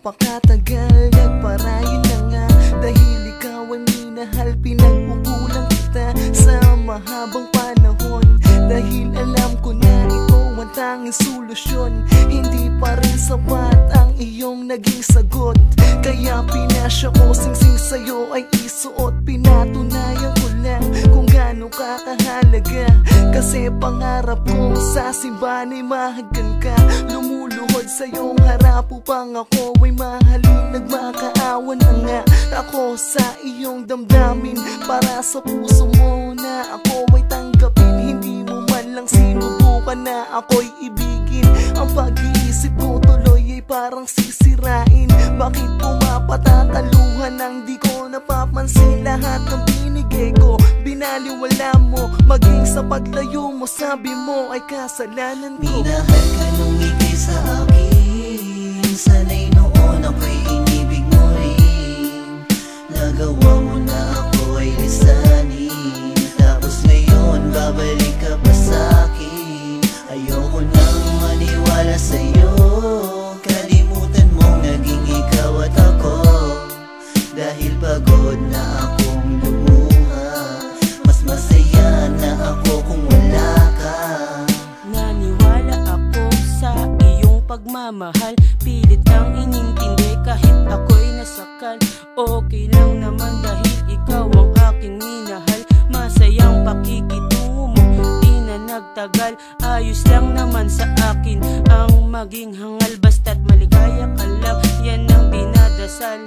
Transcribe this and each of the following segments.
napakatagal, nagparayon na nga. Dahil ikaw ay minahal, pinag-ugulang kita sa mahabang panahon. Dahil alam ko na ito ang tanging solusyon, hindi pa rin sapat ang iyong naging sagot. Kaya pinasya ko singsing sa'yo ay isuot. Pinatunayan ko lang kung gaano ka kahalaga. Kasi pangarap ko sa simbahan ay mahagan ka. Lumuluhod sa iyong harap upang ako ay mahalin. Nagmakaawa na nga ako sa iyong damdamin, para sa puso mo na ako ay tanggapin. Hindi mo man lang sinubukan na ako'y ibigin. Ang pag-iisip ko tuloy ay parang sisirain. Bakit pumapatataluhan nang di ko napapansin? Lahat ng binigay ko, binaliwala mo. Maging sa paglayo mo, sabi mo ay kasalanan ko. Minahal ka nung ngiti sa akin. Sana'y noon ako'y inibig mo rin. Nagawa mo na ako ay lisanin. Tapos ngayon babalik ka pa sa'kin. Ayoko nang maniwala sa'yo. Kalimutan mong naging ikaw at ako. Dahil pagod na akong lumuha. Mas masaya na ako kung wala ka. Naniwala ako sa iyong pagmamahal. Pilit kang inintindi kahit ako'y nasakal. Okay lang naman dahil ikaw ang aking minahal. Masayang pakikitungo mo, di na nagtagal. Ayos lang naman sa akin ang maging hangal. Basta't maligaya ka lang, yan ang dinadasal.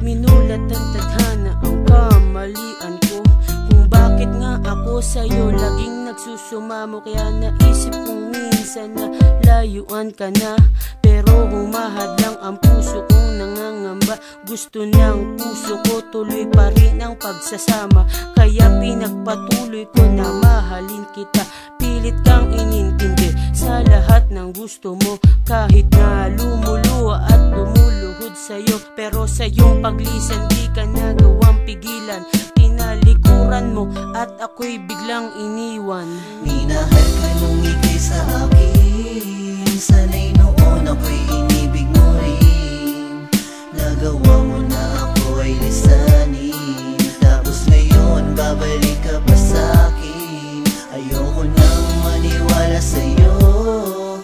Minulat ang tadhana ang kamalian ko, kung bakit nga ako sa'yo laging nagsusumamo. Kaya naisip kong minsan na layuan ka na, pero humahad lang ang puso kong nangangamba. Gusto ng puso ko tuloy pa rin ang pagsasama. Kaya pinagpatuloy ko na mahalin kita. Pilit kang inintindi sa lahat ng gusto mo, kahit na lumuluha at lumuluhod sa'yo. Pero sa iyong paglisan di ka nagawang pigilan. Tinalikuran mo at ako'y biglang iniwan. Minahal ka nung ngiti sa akin. Sana'y noon ako'y inibig mo rin. Nagawa mo na ako ay lisanin. Tapos ngayon babalik ka pa sa'kin. Ayoko nang maniwala sa'yo.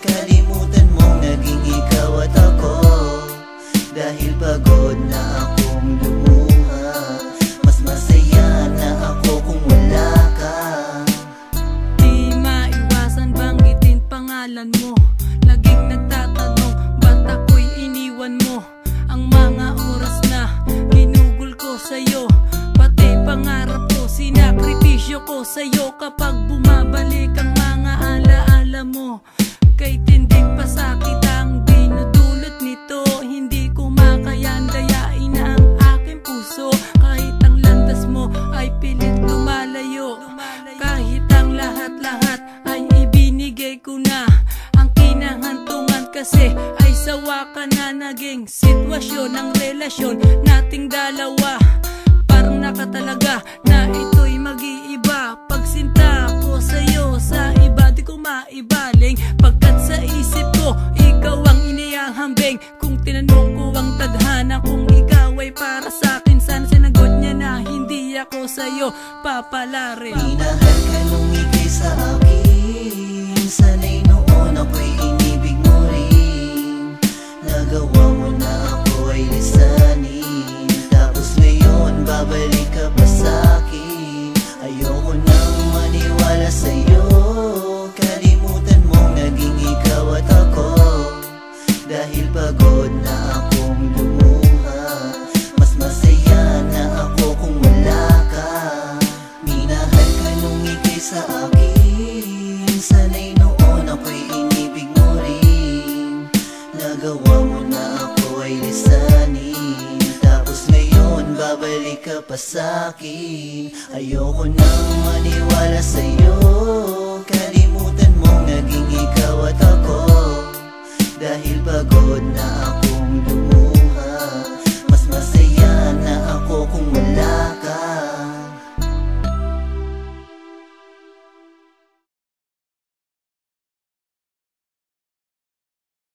Kalimutan mong naging ikaw at ako. Dahil pagod na akong lumuha. Mas masaya na ako kung wala ka. Di maiwasan banggitin pangalan mo. Laging nagtatanong ba't ako'y iniwan mo. Ang mga oras na ginugol ko sa'yo, pati pangarap ko, sinakripisyo ko sa'yo. Kapag bumabalik ang mga alaala mo, kay tindig pa sakit ang dinudulot nito. Hindi ko makayan dayain na ang aking puso. Kahit ang landas mo ay pilit lumalayo. Kahit ang lahat-lahat ay ibinigay ko na. Ang kinahantungan kasi ay sawa ka na. Naging sitwasyon ng relasyon nating dalawa. Parang nakatalaga na ito'y mag-iiba. Pagsinta ko sa'yo, sa iba di ko maibaling. Pagkat sa isip ko, ikaw ang inihahambing. Kung tinanong ko ang tadhana kung ikaw ay para sa'kin, sana sinagot niya na hindi ako sa'yo papalari. Minahal ka nung ngiti sa akin. Sana'y noon ako'y inibig mo rin. Nagawa mo na ako ay lisanin. Tapos ngayon babalik ka pa sa'kin. Ayoko nang maniwala sa'yo. Kalimutan mong naging ikaw at ako. Dahil pagod na akong lumuha. Mas masaya na ako kung wala ka. Minahal ka nung ngiti sa akin. Sana'y noon ako'y inibig mo rin. Nagawa mo na ako ay lisanin. Tapos ngayon babalik ka pa sa'kin. Ayoko nang maniwala sa'yo. Kalimutan mong naging ikaw at ako. Dahil pagod na ako.